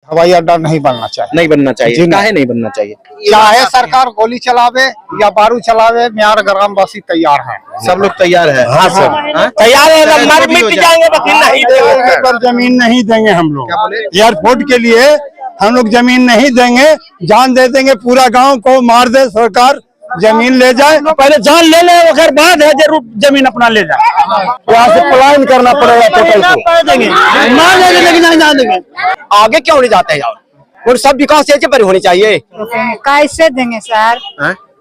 हवाई अड्डा नहीं बनना चाहिए। नहीं बनना चाहिए, काहे नहीं बनना चाहिए? चाहे सरकार गोली चलावे या बारूद चलावे, म्यार ग्रामवासी तैयार है। सब लोग तैयार है? हाँ सर, तैयार है। मर मिट जाएंगे नहीं देंगे, पर जमीन नहीं देंगे हम लोग। एयरपोर्ट के लिए हम लोग जमीन नहीं देंगे, जान दे देंगे। पूरा गांव को मार दे सरकार, जमीन ले जाए। पहले जान ले ले, फिर बाद है जरूर जमीन अपना ले जाए। यहाँ से पलायन करना पड़ेगा। देंगे ना देंगे। आगे क्यों नहीं जाते यार? और सब विकास ऐसे पर होनी चाहिए। कैसे देंगे सर?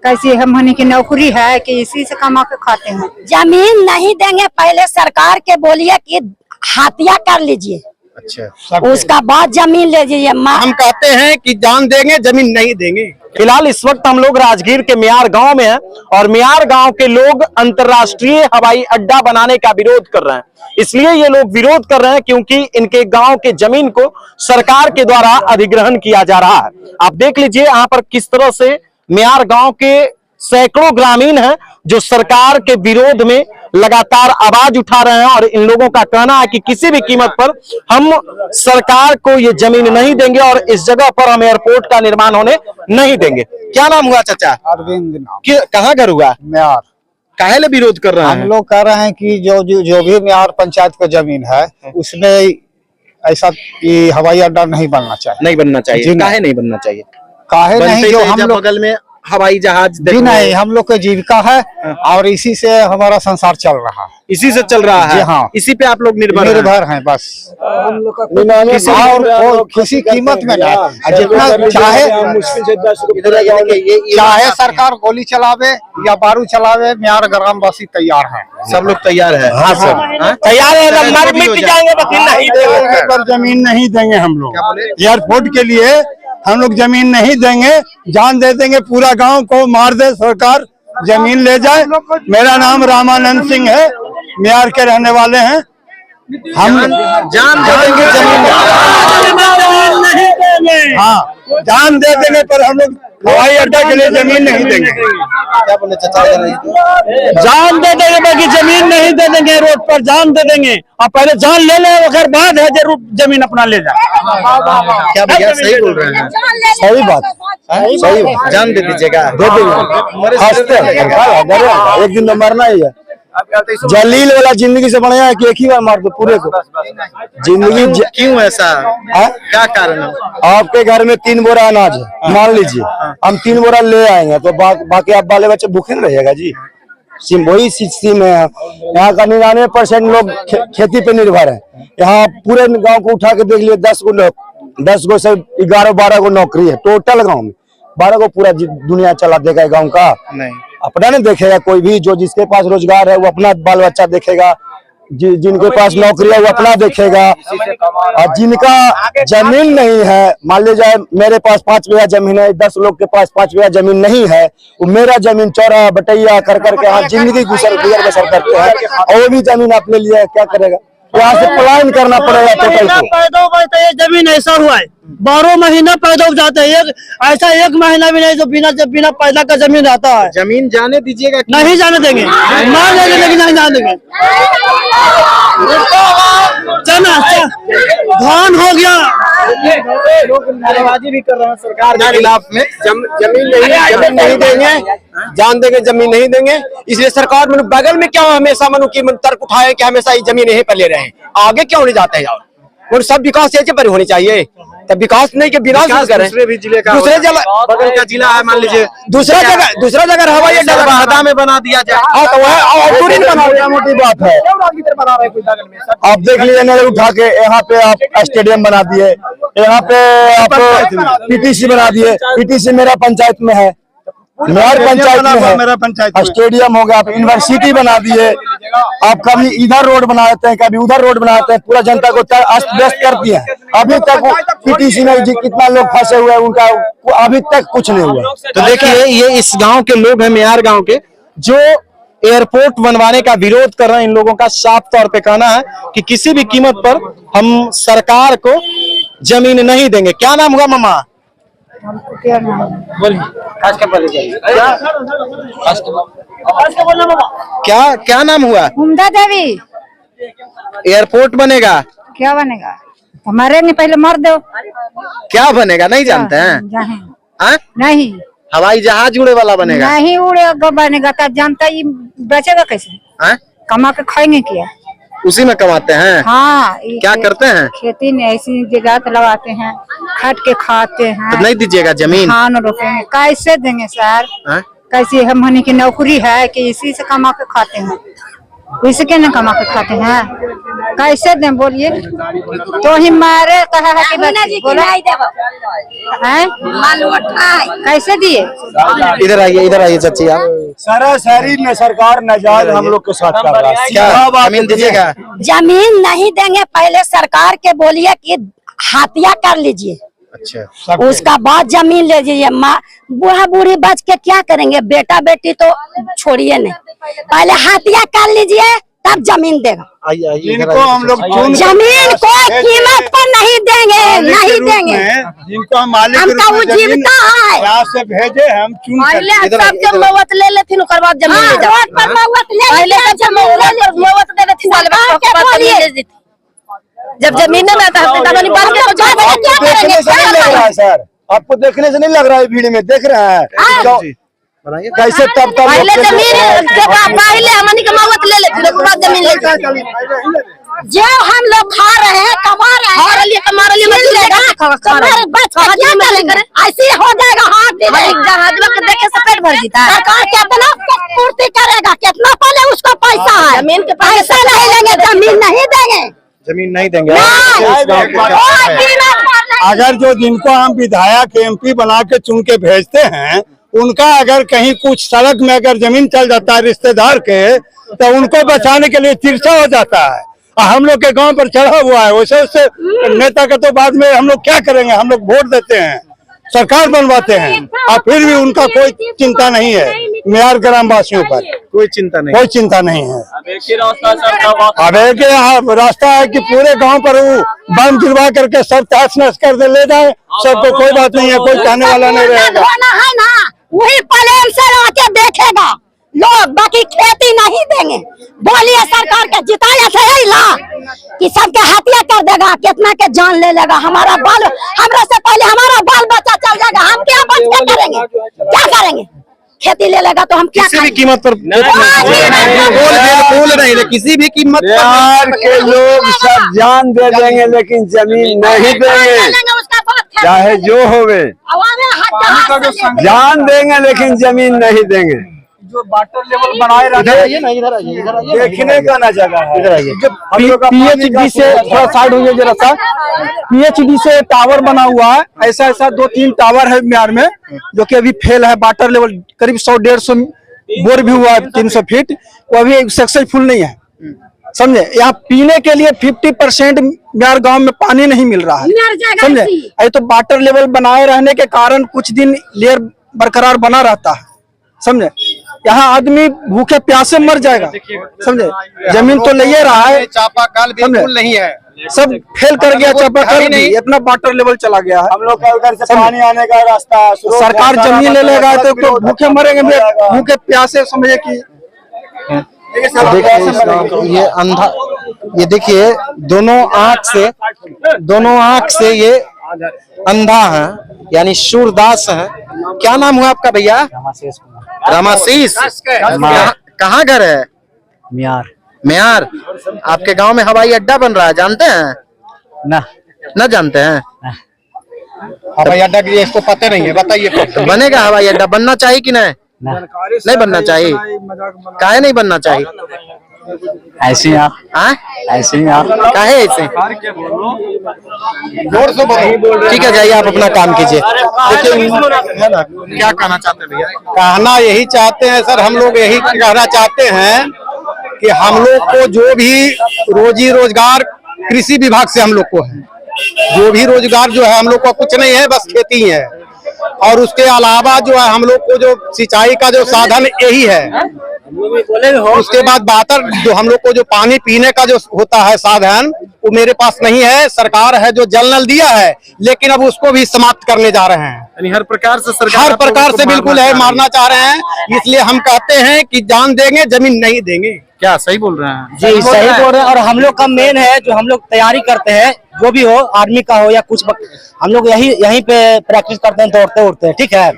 कैसी हम की नौकरी है कि इसी से कमा के खाते हैं। जमीन नहीं देंगे, पहले सरकार के बोलिए कि हाथिया कर लीजिए। अच्छा, उसका बाद जमीन ले लीजिए। हम कहते हैं कि जान देंगे, जमीन नहीं देंगे। फिलहाल इस वक्त हम लोग राजगीर के मियार गांव में हैं और मियार गांव के लोग अंतर्राष्ट्रीय हवाई अड्डा बनाने का विरोध कर रहे हैं। इसलिए ये लोग विरोध कर रहे हैं क्योंकि इनके गांव के जमीन को सरकार के द्वारा अधिग्रहण किया जा रहा है। आप देख लीजिए यहाँ पर किस तरह से मियार गांव के सैकड़ों ग्रामीण हैं जो सरकार के विरोध में लगातार आवाज उठा रहे हैं और इन लोगों का कहना है कि किसी भी कीमत पर हम सरकार को ये जमीन नहीं देंगे और इस जगह पर हम एयरपोर्ट का निर्माण होने नहीं देंगे। क्या नाम हुआ चाचा? अरविंद नाम। कहाँ घर हुआ? म्यार। काहे ले विरोध कर रहे हैं? हम लोग कह रहे हैं कि जो भी म्यार पंचायत का जमीन है उसमें ऐसा कि हवाई अड्डा नहीं बनना चाहिए। नहीं बनना चाहिए, काहे नहीं बनना चाहिए? काहे नहीं, जो हम लोग बगल में हवाई जहाज भी नहीं, हम लोग का जीविका है और इसी से हमारा संसार चल रहा है। इसी से चल रहा है? हाँ, इसी पे आप लोग निर्भर हैं बस। और किसी कीमत में नहीं, जितना चाहे सरकार गोली चलावे या बारूद चलावे, म्यार ग्रामवासी तैयार है। सब लोग तैयार है? हाँ सर, तैयार है। मर मिट जाएंगे, नहीं देंगे, पर जमीन नहीं देंगे हम लोग। एयरपोर्ट के लिए हम लोग जमीन नहीं देंगे, जान दे देंगे। पूरा गांव को मार दे सरकार, जमीन ले जाए। मेरा नाम रामानंद सिंह है, म्यार के रहने वाले हैं हम। जान दे देंगे, जमीन नहीं देंगे। हाँ, जान दे देंगे, पर हम लोग हवाई अड्डा के लिए जमीन नहीं देंगे। क्या बोले चाचा? जान दे देंगे, बाकी जमीन नहीं दे देंगे। रोड पर जान दे देंगे और पहले जान ले ले, फिर बाद है जरूर जमीन अपना ले जाए। क्या भैया सही बोल रहे हैं? सही बात, सही बात। जान दे दीजिएगा, दे देंगे। एक दिन में मरना ही है। जलील वाला जिंदगी से बढ़िया है कि एक ही बार मार दो पूरे को। जिंदगी क्यों ऐसा? क्या कारण है? आपके घर में 3 बोरा अनाज है, मान लीजिए हम 3 बोरा ले आएंगे तो बाकी आप बाले बच्चे भूखे नहीं रहेगा जी। वही सिस्टम है यहाँ का। 99% लोग खेती पे निर्भर है। यहाँ पूरे गांव को उठा के देख लिए, 10 गो से 11-12 गो नौकरी है टोटल गांव में। 12 को पूरा दुनिया चला देगा गांव का? नहीं, अपना नहीं देखेगा कोई भी। जो जिसके पास रोजगार है वो अपना बाल बच्चा देखेगा, जिनके पास नौकरी है वो अपना देखेगा। और जिनका जमीन नहीं है, मान लीजिए मेरे पास 5 बीघा जमीन है, 10 लोग के पास 5 बीघा जमीन नहीं है, वो मेरा जमीन चौरा बटैया कर करके यहाँ जिंदगी गुजर बसर करते हैं और वो भी जमीन अपने लिए क्या करेगा? यहाँ से पलायन करना पड़ेगा। पैदा होता है, जमीन ऐसा हुआ है 12 महीना पैदा हो जाता है। ऐसा 1 महीना भी नहीं जो बिना पैदा का जमीन रहता है। जमीन जाने दीजिएगा? नहीं जाने देंगे, मार देंगे, लेकिन नहीं जाने देंगे। धान हो गया, नारेबाजी भी कर रहे हैं सरकार के खिलाफ में। जमीन नहीं देंगे, जान देंगे, जमीन नहीं देंगे। इसलिए सरकार मनु बगल में क्यों हमेशा मनु की तर्क उठाए कि हमेशा ये जमीन यहीं पर ले रहे हैं? आगे क्यों नहीं जाते यार? और सब विकास ऐसे पर होनी चाहिए। तब विकास नहीं के विनाश करें। दूसरे भी जिले का, दूसरे जिला बगल का जिला है, मान लीजिए दूसरा जगह हवाई अड्डा में बना दिया जाए। हाँ तो वह मोटी बात है। आप देख लीजिए नजर उठा के, यहाँ पे आप स्टेडियम बना दिए, यहाँ पे आप पीटीसी बना दिए। पीटीसी मेरा पंचायत में है, म्यार पंचायत में है, मेरा पंचायत स्टेडियम हो गया। आप यूनिवर्सिटी बना दिए, आप कभी इधर रोड बना देते हैं, कभी उधर रोड बना देते हैं, पूरा जनता को अस्त व्यस्त कर दिया। अभी तक पीटीसी में कितना लोग फंसे हुए हैं, उनका अभी तक कुछ नहीं हुआ। तो देखिए ये इस गांव के लोग हैं, मियार गांव के, जो एयरपोर्ट बनवाने का विरोध कर रहे हैं। इन लोगों का साफ तौर पे कहना है कि किसी भी कीमत पर हम सरकार को जमीन नहीं देंगे। क्या नाम हुआ मामा? क्या नाम हुआ? उम्दा देवी। एयरपोर्ट बनेगा? क्या बनेगा? मरेंगे पहले मर दो। क्या बनेगा नहीं जानते हैं? हाँ? नहीं हवाई जहाज उड़े वाला बनेगा? नहीं उड़ेगा बनेगा तो जनता ये बचेगा कैसे? हाँ? कमा के खाएंगे क्या? उसी में कमाते हैं? हाँ क्या करते हैं? खेती में ऐसी जगह लगाते हैं, खट के खाते हैं। तो नहीं दीजिएगा जमीन? धान रोपेंगे कैसे देंगे सर? हाँ? कैसे हम होने की नौकरी है कि इसी से कमा के खाते हैं, इसके न कमा के खाते हैं, कैसे दें बोलिए? तो ही मारे कहा है कि बोला है कैसे दिए? इधर आइए चाची आप। सारा शहरी ने सरकार नाजायज हम लोग के साथ कर रहा है। क्या जमीन दीजिएगा? जमीन नहीं देंगे, पहले सरकार के बोलिए कि हाथिया कर लीजिए, अच्छा उसका बाद जमीन ले लीजिए। माँ बूढ़ा बूढ़ी बच के क्या करेंगे? बेटा बेटी तो छोड़िए नहीं, पहले हाथिया कर लीजिए तब जमीन देगा। आइए इनको हम लोग जमीन को कीमत पर नहीं देंगे, नहीं देंगे। जिनको हम मालिक हमका वो जीविका है, यहाँ से भेजे हम चुन सबके मौत ले लेथिन, ओकर बाद जमीन ले जाओ। रोड पर मौत ले पहले जमीन ले ले, मौत दे देथिन, जब जमीन ना था तब बाल के क्या करेंगे? सर आपको देखने से नहीं लग रहा है? भीड़ में देख रहे हैं कैसे तब पहले जमीन पहले हमनी के मौत ले लेथिन, ओकर बाद जमीन ले जाओ। जो हम लोग खा रहे हैं, कमा रहे हैं, कमा रहे हैं, बच क्या करेंगे? ऐसे हो जाएगा। जहाज में देखे से पेट भर जीता है। सरकार कितना पूर्ति करेगा? कितना पहले उसका पैसा है, जमीन के पैसा नहीं लेंगे, जमीन नहीं देंगे, जमीन नहीं देंगे। अगर जो जिनको हम विधायक एमपी बना के चुन के भेजते हैं, उनका अगर कहीं कुछ सड़क में अगर जमीन चल जाता है रिश्तेदार के, तो उनको बचाने के लिए तिरछा हो जाता है। हम लोग के गांव पर चढ़ा हुआ है, वैसे उससे नेता का तो बाद में हम लोग क्या करेंगे? हम लोग वोट देते हैं, सरकार बनवाते हैं, और फिर भी उनका कोई चिंता नहीं है। मेयर ग्राम वासियों पर कोई चिंता नहीं, कोई चिंता नहीं है। अब एक यहाँ रास्ता है कि पूरे गांव पर वो बम गिरवा करके सब तहस नहस कर दे, ले जाए सबको, कोई बात नहीं है, कोई कहने वाला नहीं रहेगा। है ना, वही प्लेन से आके देखेगा लोग, बाकी खेती नहीं देंगे। बोलिए सरकार के जिताया थे ला कि सबके हत्या कर देगा, कितना के जान ले लेगा। हमारा बाल, हमरा से पहले हमारा बाल बच्चा चल जाएगा, हम क्या बच के करेंगे? क्या करेंगे? खेती ले लेगा तो हम क्या किसी भी कीमत पर बोल रहे हैं, किसी भी कीमत बिहार के लोग सब जान दे देंगे लेकिन जमीन नहीं देंगे, चाहे जो होवे, जान देंगे लेकिन जमीन नहीं देंगे। जो वाटर लेवल बनाए रखे देखने का ना जगह है। इधर आइए, पीएचडी से थोड़ा साइड हो जाए जरा सा। पीएचडी से टावर बना हुआ है, ऐसा 2-3 टावर है म्यार में, जो कि अभी फेल है। वाटर लेवल करीब 100-150 बोर भी हुआ है 300 फीट, वो अभी सक्सेसफुल नहीं है, समझे। यहाँ पीने के लिए 50% म्यार गांव में पानी नहीं मिल रहा है, समझे। ये तो वाटर लेवल बनाए रहने के कारण कुछ दिन लेयर बरकरार बना रहता है, समझे। यहाँ आदमी भूखे प्यासे मर जाएगा, समझे। जमीन तो ले रहा है, चापाकल बिल्कुल नहीं है, सब फेल कर गया, चापाकल नहीं, इतना वाटर लेवल चला गया है। हम लोग का उधर से पानी आने का रास्ता, सरकार जमीन ले लेगा तो भूखे मरेंगे, भूखे प्यासे, समझे कि ये अंधा, ये देखिए दोनों आँख से ये अंधा है, यानी सूरदास है। क्या नाम हुआ आपका भैया? रामाशीष। कहाँ घर है? म्यार। आपके गांव में हवाई अड्डा बन रहा है, जानते हैं? ना जानते हैं? हवाई अड्डा की इसको पता नहीं है, बताइए। बनेगा हवाई अड्डा, बनना चाहिए कि नहीं? नहीं बनना चाहिए। काहे नहीं बनना चाहिए? ऐसे आप काहे ऐसे? ठीक है, जाइए आप अपना काम कीजिए। देखिए है ना, क्या कहना चाहते हैं भैया? कहना यही चाहते हैं सर, हम लोग यही कहना चाहते हैं कि हम लोग को जो भी रोजी रोजगार कृषि विभाग से हम लोग को है, जो भी रोजगार जो है हम लोग को कुछ नहीं है, बस खेती है। और उसके अलावा जो है हम लोग को जो सिंचाई का जो साधन यही है। उसके बाद वाटर जो हम लोग को जो पानी पीने का जो होता है साधन, वो मेरे पास नहीं है। सरकार है जो जल नल दिया है, लेकिन अब उसको भी समाप्त करने जा रहे हैं। हर प्रकार से सरकार, हर प्रकार से बिल्कुल है, मारना चाह रहे हैं। इसलिए हम कहते हैं कि जान देंगे, जमीन नहीं देंगे। क्या सही बोल रहे हैं? जी सही बोल रहे हैं। और हम लोग का मेन है जो हम लोग तैयारी करते हैं, जो भी हो, आर्मी का हो या कुछ, हम लोग यहीं पे प्रैक्टिस करते हैं, दौड़ते उड़ते हैं, ठीक है।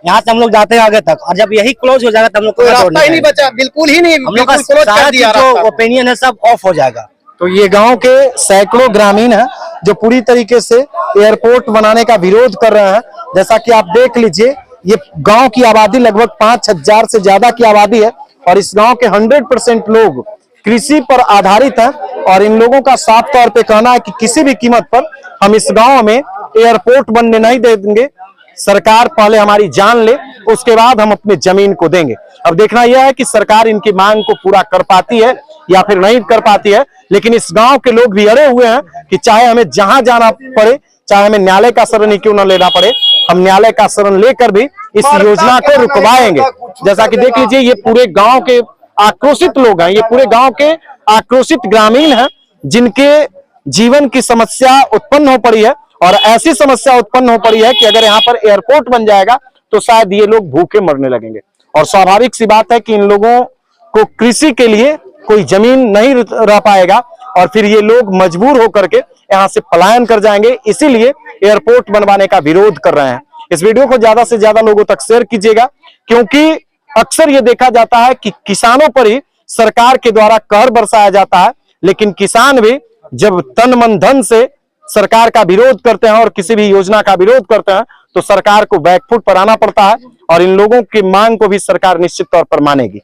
यहाँ से हम लोग जाते हैं आगे तक, और जब यही क्लोज हो जाएगा तब हम लोग कोई रास्ता ही नहीं बचा, बिल्कुल ही नहीं। हम लोग का सारा जो ओपिनियन है सब ऑफ हो जाएगा। तो ये गांव के सैकड़ों ग्रामीण हैं जो पूरी तरीके से एयरपोर्ट बनाने का विरोध कर रहे हैं। जैसा कि आप देख लीजिए, ये गांव की आबादी लगभग 5,000 से ज्यादा की आबादी है, और इस गांव के 100% लोग कृषि पर आधारित हैं। और इन लोगों का साफ तौर पे कहना है कि किसी भी कीमत पर हम इस गांव में एयरपोर्ट बनने नहीं देंगे। सरकार पहले हमारी जान ले, उसके बाद हम अपनी जमीन को देंगे। अब देखना यह है कि सरकार इनकी मांग को पूरा कर पाती है या फिर नहीं कर पाती है। लेकिन इस गांव के लोग भी अड़े हुए हैं कि चाहे हमें जहां जाना पड़े, चाहे हमें न्यायालय का शरण ही क्यों न लेना पड़े, हम न्यायालय का शरण लेकर भी इस योजना को रुकवाएंगे। जैसा कि देख लीजिए, ये पूरे गांव के आक्रोशित लोग हैं, ये पूरे गांव के आक्रोशित ग्रामीण हैं, जिनके जीवन की समस्या उत्पन्न हो पड़ी है। और ऐसी समस्या उत्पन्न हो पड़ी है कि अगर यहाँ पर एयरपोर्ट बन जाएगा तो शायद ये लोग भूखे मरने लगेंगे। और स्वाभाविक सी बात है कि इन लोगों को कृषि के लिए कोई जमीन नहीं रह पाएगा, और फिर ये लोग मजबूर होकर के यहाँ से पलायन कर जाएंगे। इसीलिए एयरपोर्ट बनवाने का विरोध कर रहे हैं। इस वीडियो को ज्यादा से ज्यादा लोगों तक शेयर कीजिएगा, क्योंकि अक्सर ये देखा जाता है कि किसानों पर ही सरकार के द्वारा कहर बरसाया जाता है, लेकिन किसान भी जब तन मन धन से सरकार का विरोध करते हैं और किसी भी योजना का विरोध करते हैं तो सरकार को बैकफुट पर आना पड़ता है, और इन लोगों की मांग को भी सरकार निश्चित तौर पर मानेगी।